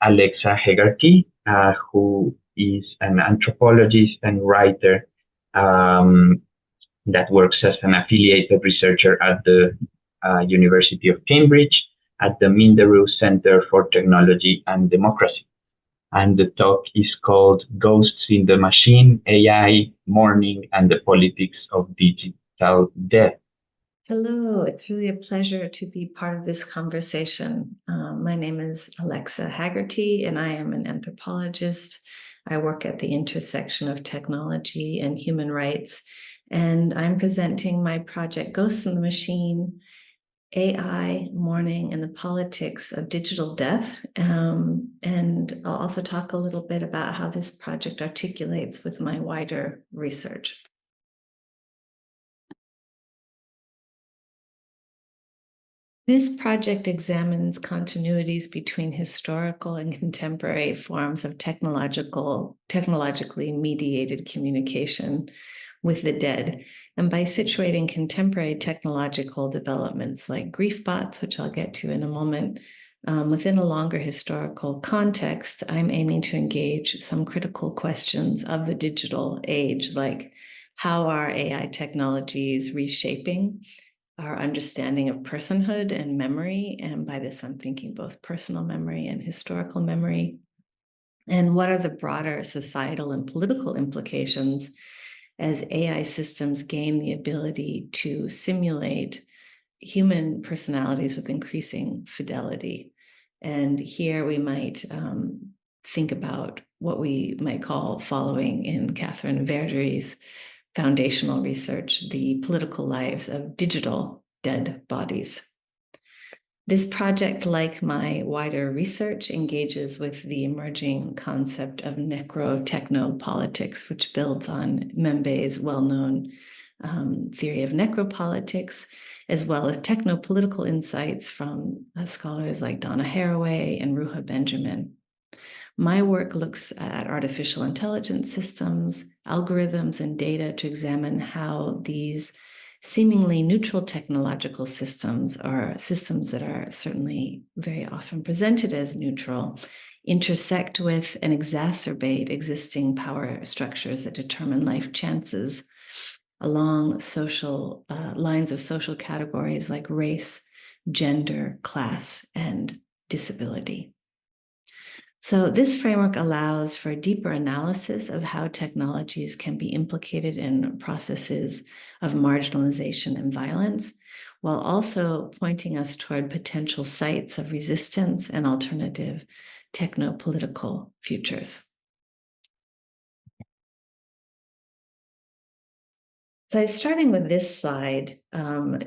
Alexa Hegarty, who is an anthropologist and writer that works as an affiliated researcher at the University of Cambridge at the Minderoo Center for Technology and Democracy. And the talk is called Ghosts in the Machine, AI, Mourning, and the Politics of Digital Death. Hello, it's really a pleasure to be part of this conversation. My name is Alexa Hegarty, and I am an anthropologist. I work at the intersection of technology and human rights, and I'm presenting my project Ghosts in the Machine, AI, Mourning, and the Politics of Digital Death. And I'll also talk a little bit about how this project articulates with my wider research. This project examines continuities between historical and contemporary forms of technologically mediated communication with the dead. And by situating contemporary technological developments like grief bots, which I'll get to in a moment, within a longer historical context, I'm aiming to engage some critical questions of the digital age, like how are AI technologies reshaping our understanding of personhood and memory? And by this, I'm thinking both personal memory and historical memory. And what are the broader societal and political implications as AI systems gain the ability to simulate human personalities with increasing fidelity? And here we might think about what we might call, following in Catherine Verdery's foundational research, the political lives of digital dead bodies. This project, like my wider research, engages with the emerging concept of necro-technopolitics, which builds on Mbembe's well-known theory of necropolitics, as well as technopolitical insights from scholars like Donna Haraway and Ruha Benjamin. My work looks at artificial intelligence systems, algorithms, and data to examine how these seemingly neutral technological systems, or systems that are certainly very often presented as neutral, intersect with and exacerbate existing power structures that determine life chances along social lines of social categories like race, gender, class, and disability. So this framework allows for a deeper analysis of how technologies can be implicated in processes of marginalization and violence, while also pointing us toward potential sites of resistance and alternative technopolitical futures. So starting with this slide,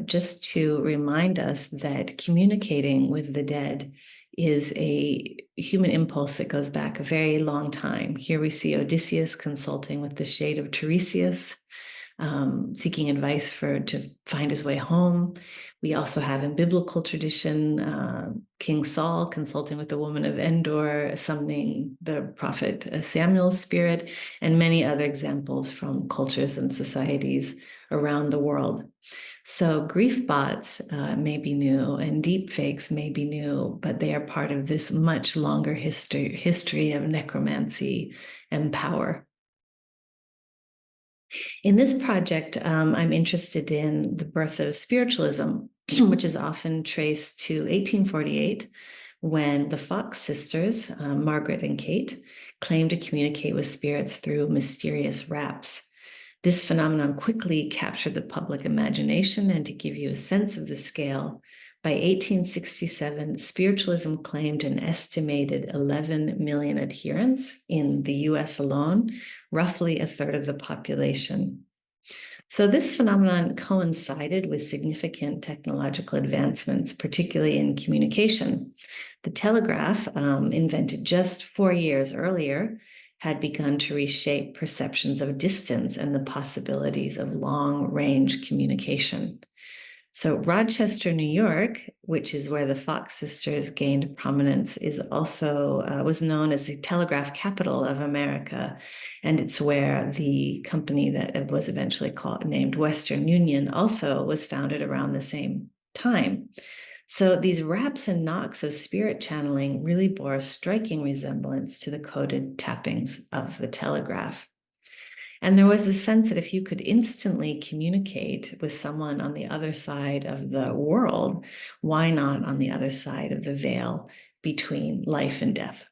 just to remind us that communicating with the dead is a human impulse that goes back a very long time. Here we see Odysseus consulting with the shade of Tiresias, seeking advice to find his way home. We also have in biblical tradition, King Saul consulting with the woman of Endor, summoning the prophet Samuel's spirit, and many other examples from cultures and societies around the world. So grief bots may be new and deep fakes may be new, but they are part of this much longer history of necromancy and power. In this project, I'm interested in the birth of spiritualism, which is often traced to 1848, when the Fox sisters, Margaret and Kate, claimed to communicate with spirits through mysterious raps. This phenomenon quickly captured the public imagination, and to give you a sense of the scale, by 1867, spiritualism claimed an estimated 11 million adherents in the US alone, roughly a third of the population. So this phenomenon coincided with significant technological advancements, particularly in communication. The telegraph, invented just 4 years earlier, had begun to reshape perceptions of distance and the possibilities of long-range communication. So Rochester, New York, which is where the Fox sisters gained prominence, is also was known as the telegraph capital of America, and it's where the company that was eventually named Western Union also was founded around the same time. So these raps and knocks of spirit channeling really bore a striking resemblance to the coded tappings of the telegraph. And there was a sense that if you could instantly communicate with someone on the other side of the world, why not on the other side of the veil between life and death?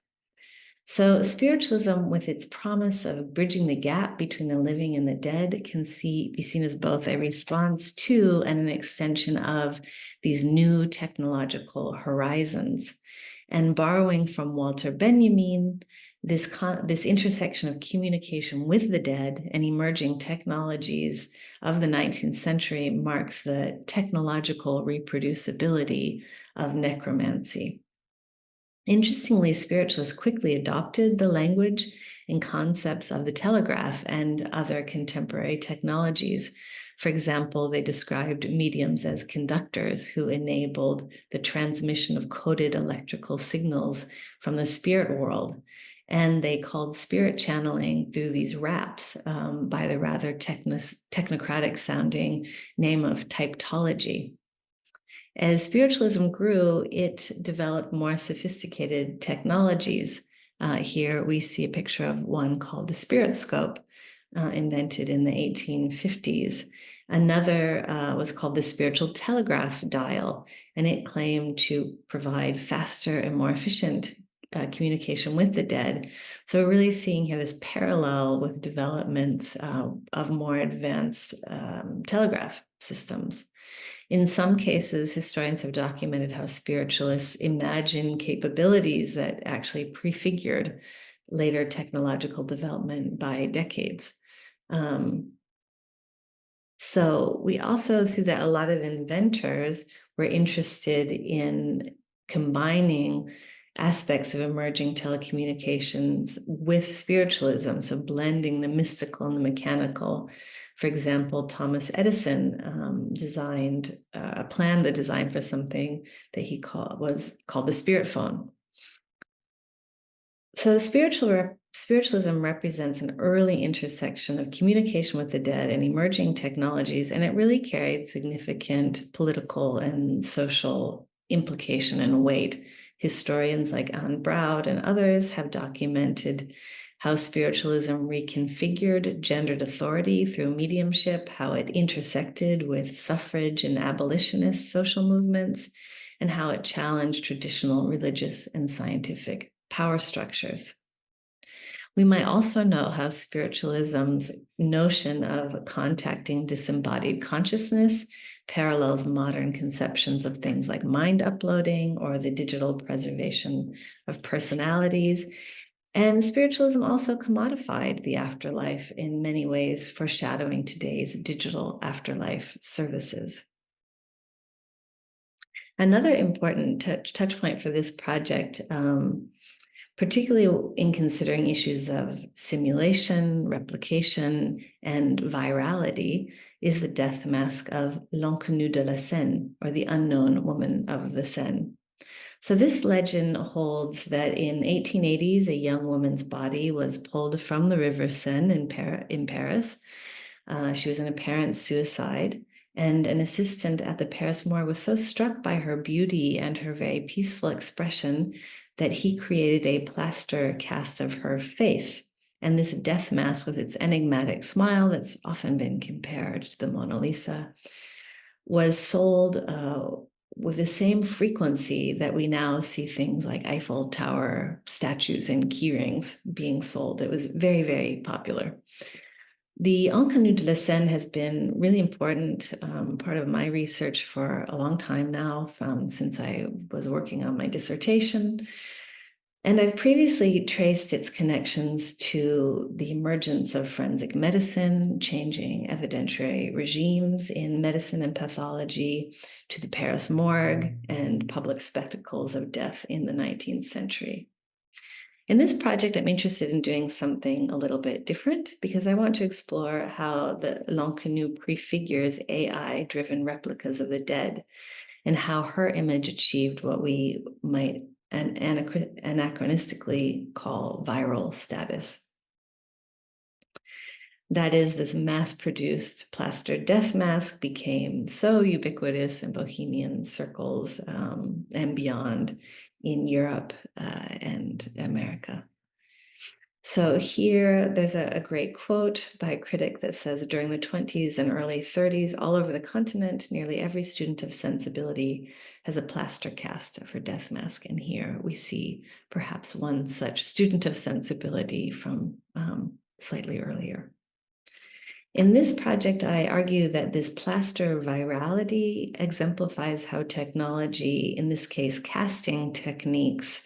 So, spiritualism, with its promise of bridging the gap between the living and the dead, can be seen as both a response to and an extension of these new technological horizons. And borrowing from Walter Benjamin, this intersection of communication with the dead and emerging technologies of the 19th century marks the technological reproducibility of necromancy. Interestingly, spiritualists quickly adopted the language and concepts of the telegraph and other contemporary technologies. For example, they described mediums as conductors who enabled the transmission of coded electrical signals from the spirit world. And they called spirit channeling through these raps by the rather technocratic sounding name of typology. As spiritualism grew, it developed more sophisticated technologies. Here we see a picture of one called the spirit scope, invented in the 1850s. Another was called the spiritual telegraph dial, and it claimed to provide faster and more efficient communication with the dead. So we're really seeing here this parallel with developments of more advanced telegraph systems. In some cases, historians have documented how spiritualists imagined capabilities that actually prefigured later technological development by decades. So we also see that a lot of inventors were interested in combining aspects of emerging telecommunications with spiritualism, so blending the mystical and the mechanical. For example, Thomas Edison designed a plan, the design for something that he was called the spirit phone. So spiritualism represents an early intersection of communication with the dead and emerging technologies, and it really carried significant political and social implication and weight. Historians like Anne Browd and others have documented how spiritualism reconfigured gendered authority through mediumship, how it intersected with suffrage and abolitionist social movements, and how it challenged traditional religious and scientific power structures. We might also know how spiritualism's notion of contacting disembodied consciousness parallels modern conceptions of things like mind uploading or the digital preservation of personalities. And spiritualism also commodified the afterlife in many ways, foreshadowing today's digital afterlife services. Another important touch point for this project, particularly in considering issues of simulation, replication, and virality, is the death mask of L'Inconnue de la Seine, or the unknown woman of the Seine. So this legend holds that in 1880s, a young woman's body was pulled from the River Seine in Paris. She was an apparent suicide, and an assistant at the Paris morgue was so struck by her beauty and her very peaceful expression that he created a plaster cast of her face. And this death mask, with its enigmatic smile that's often been compared to the Mona Lisa, was sold with the same frequency that we now see things like Eiffel Tower statues and keyrings being sold. It was very, very popular. The Inconnue de la Seine has been really important part of my research for a long time now, since I was working on my dissertation. And I've previously traced its connections to the emergence of forensic medicine, changing evidentiary regimes in medicine and pathology, to the Paris morgue and public spectacles of death in the 19th century. In this project, I'm interested in doing something a little bit different because I want to explore how the L'Inconnue prefigures AI-driven replicas of the dead and how her image achieved what we might anachronistically call viral status. That is, this mass-produced plaster death mask became so ubiquitous in bohemian circles and beyond in Europe and America. So here there's a great quote by a critic that says, during the 20s and early 30s, all over the continent, nearly every student of sensibility has a plaster cast of her death mask. And here we see perhaps one such student of sensibility from slightly earlier. In this project, I argue that this plaster virality exemplifies how technology, in this case, casting techniques,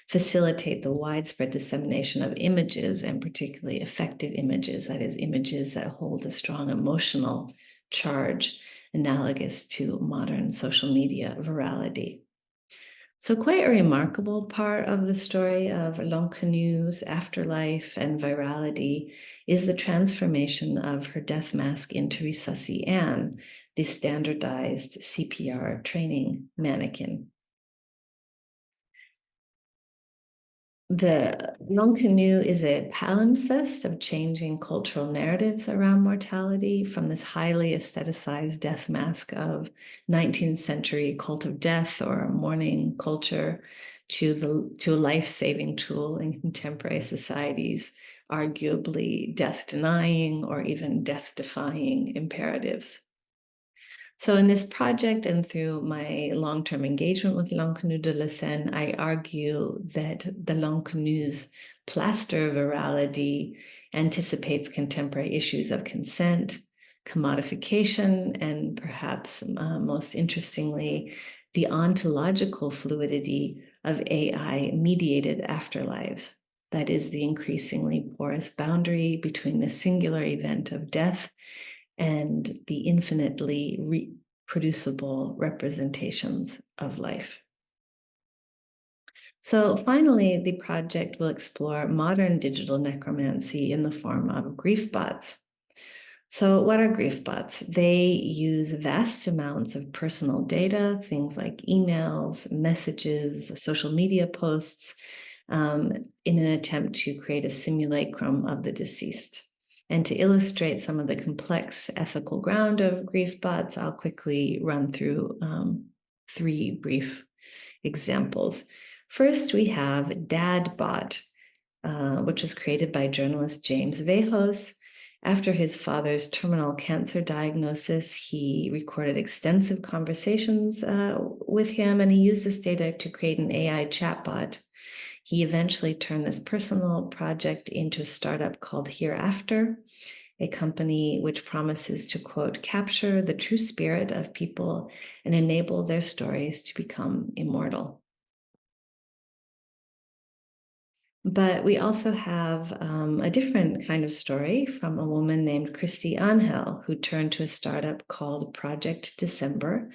facilitate the widespread dissemination of images, and particularly effective images, that is, images that hold a strong emotional charge analogous to modern social media virality. So quite a remarkable part of the story of L'Inconnue's afterlife and virality is the transformation of her death mask into Resusci Anne, the standardized CPR training mannequin. The L'Inconnue is a palimpsest of changing cultural narratives around mortality, from this highly aestheticized death mask of 19th century cult of death or mourning culture to a life-saving tool in contemporary societies, arguably death-denying or even death-defying imperatives. So in this project and through my long-term engagement with L'Inconnue de la Seine, I argue that the L'Inconnue's plaster virality anticipates contemporary issues of consent, commodification, and perhaps most interestingly, the ontological fluidity of AI-mediated afterlives. That is, the increasingly porous boundary between the singular event of death and the infinitely reproducible representations of life. So finally, the project will explore modern digital necromancy in the form of grief bots. So what are grief bots? They use vast amounts of personal data, things like emails, messages, social media posts, in an attempt to create a simulacrum of the deceased. And to illustrate some of the complex ethical ground of grief bots, I'll quickly run through 3 brief examples. First, we have DadBot, which was created by journalist James Vejos. After his father's terminal cancer diagnosis, he recorded extensive conversations with him, and he used this data to create an AI chatbot. He eventually turned this personal project into a startup called Hereafter, a company which promises to, quote, capture the true spirit of people and enable their stories to become immortal. But we also have a different kind of story from a woman named Christy Angel, who turned to a startup called Project December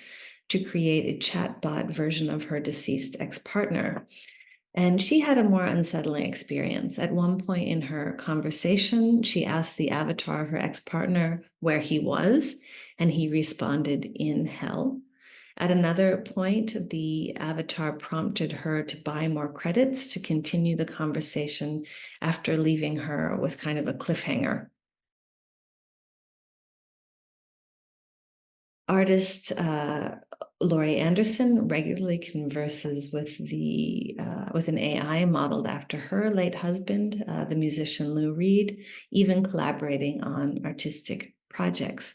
to create a chatbot version of her deceased ex-partner. And she had a more unsettling experience. At one point in her conversation, she asked the avatar of her ex-partner where he was, and he responded, in hell. At another point, the avatar prompted her to buy more credits to continue the conversation after leaving her with kind of a cliffhanger. Artist Laurie Anderson regularly converses with an AI modeled after her late husband, the musician Lou Reed, even collaborating on artistic projects.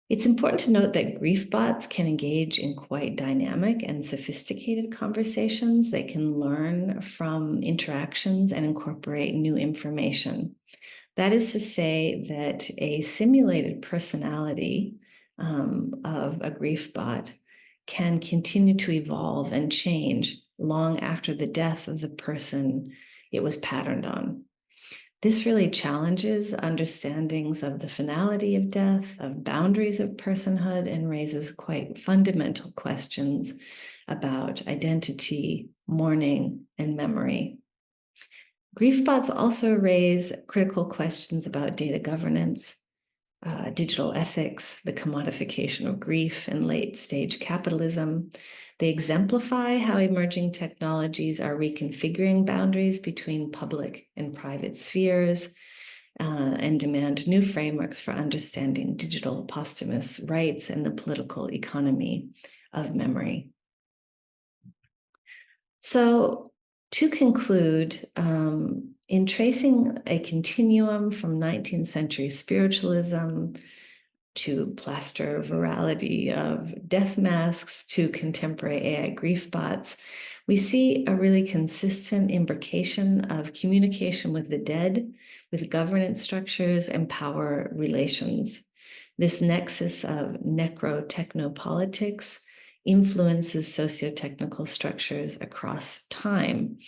It's important to note that grief bots can engage in quite dynamic and sophisticated conversations. They can learn from interactions and incorporate new information. That is to say that a simulated personality of a grief bot can continue to evolve and change long after the death of the person it was patterned on. This really challenges understandings of the finality of death, of boundaries of personhood, and raises quite fundamental questions about identity, mourning, and memory. Grief bots also raise critical questions about data governance, digital ethics, the commodification of grief, and late-stage capitalism. They exemplify how emerging technologies are reconfiguring boundaries between public and private spheres. and demand new frameworks for understanding digital posthumous rights and the political economy of memory. So, to conclude, in tracing a continuum from 19th century spiritualism to plaster virality of death masks to contemporary AI grief bots, we see a really consistent imbrication of communication with the dead, with governance structures and power relations. This nexus of necro-technopolitics influences socio-technical structures across time.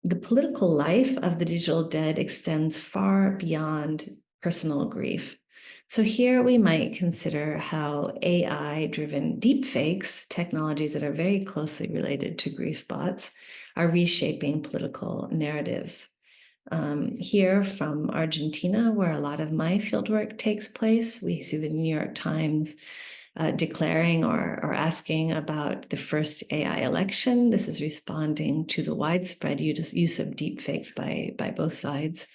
The political life of the digital dead extends far beyond personal grief. So here we might consider how AI-driven deepfakes, technologies that are very closely related to grief bots, are reshaping political narratives. Here from Argentina, where a lot of my fieldwork takes place, we see the New York Times declaring or asking about the first AI election. This is responding to the widespread use of deepfakes by both sides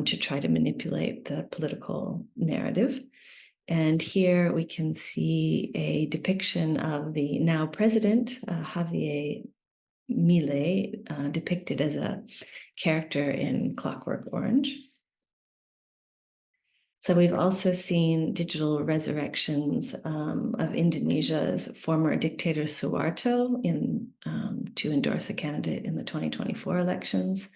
to try to manipulate the political narrative. And here we can see a depiction of the now president, Javier Milei, depicted as a character in Clockwork Orange. So we've also seen digital resurrections of Indonesia's former dictator Suharto to endorse a candidate in the 2024 elections.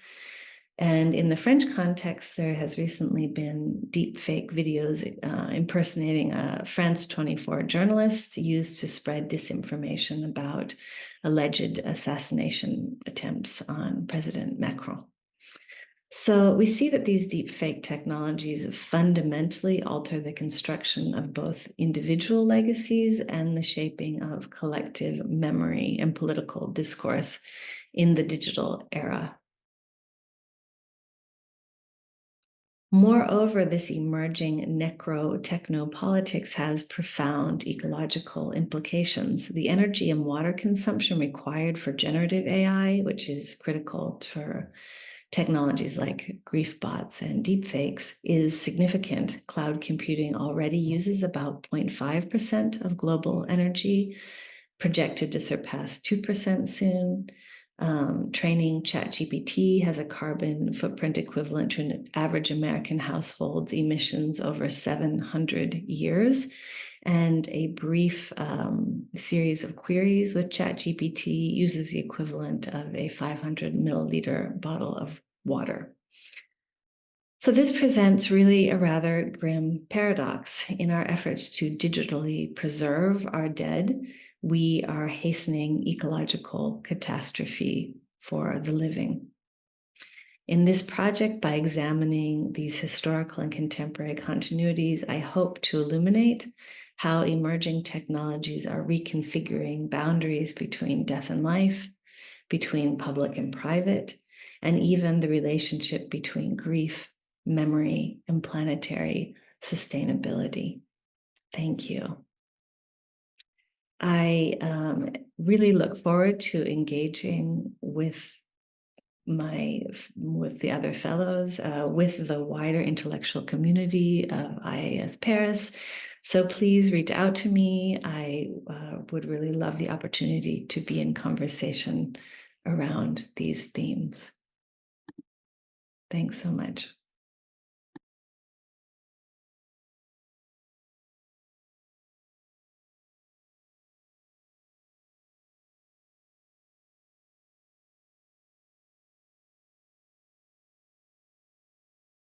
And in the French context, there has recently been deepfake videos impersonating a France 24 journalist used to spread disinformation about alleged assassination attempts on President Macron. So we see that these deepfake technologies fundamentally alter the construction of both individual legacies and the shaping of collective memory and political discourse in the digital era. Moreover, this emerging necro-technopolitics has profound ecological implications. The energy and water consumption required for generative AI, which is critical for technologies like grief bots and deepfakes, is significant. Cloud computing already uses about 0.5% of global energy, projected to surpass 2% soon. Training ChatGPT has a carbon footprint equivalent to an average American household's emissions over 700 years. And a brief series of queries with ChatGPT uses the equivalent of a 500 milliliter bottle of water. So this presents really a rather grim paradox. In our efforts to digitally preserve our dead, we are hastening ecological catastrophe for the living. In this project, by examining these historical and contemporary continuities, I hope to illuminate how emerging technologies are reconfiguring boundaries between death and life, between public and private, and even the relationship between grief, memory, and planetary sustainability. Thank you. I really look forward to engaging with the other fellows, with the wider intellectual community of IAS Paris. So please reach out to me. I would really love the opportunity to be in conversation around these themes. Thanks so much.